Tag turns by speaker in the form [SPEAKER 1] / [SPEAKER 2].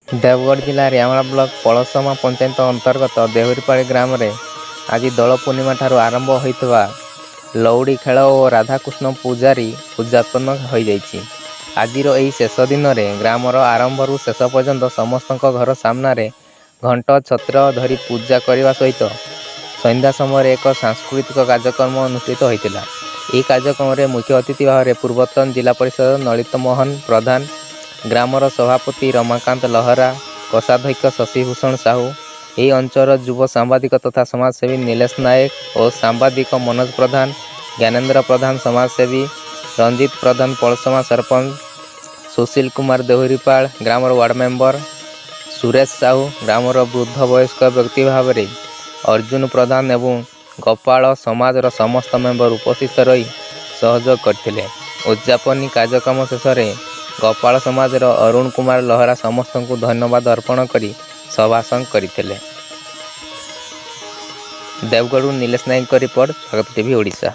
[SPEAKER 1] देवगढ़ जिला रियामला ब्लॉक पलसमा पंचायत अंतर्गत देहुरीपाड़ी ग्राम में आज दोल पूर्णिमा ठारू आरंभ होता लौड़ी खेल और राधाकृष्ण पूजारी उद्यापन हो जाइछि। आजिर यही शेष दिन में ग्रामर आरंभरू शेष पर्यंत समस्त घर सामने घंट छत्र धरी पूजा करने सहित संध्या समय एक सांस्कृतिक कार्यक्रम अनुष्ठित होता। यह कार्यक्रम में मुख्य अतिथि भाव पूर्वतन जिला परिषद ललित मोहन प्रधान, ग्रामर सभापति रमाकांत लहरा, कोषाध्यक्ष शशिभूषण साहू, यही अंचल युव सांबादिक तथा समाजसेवी नीलेश नायक और सांबादिक मनोज प्रधान, ज्ञानेन्द्र प्रधान समाजसेवी, रंजित प्रधान पलसमा सरपंच, सुशील कुमार देहुरीपाड़ ग्रामर वार्ड मेंबर, सुरेश साहू ग्रामर वृद्ध वयस्क व्यक्ति भाव में अर्जुन प्रधान एवं गोपाल समाजर समस्त मेंबर उपस्थित रही सहयोग करथिले। उद्यापनी कार्यक्रम शेष में गोपाल समाजर अरुण कुमार लहरा समस्त को धन्यवाद अर्पण करी सभाषण करथिले। देवगढ़ नीलेश नायक रिपोर्ट, स्वागत टीवी ओडिशा।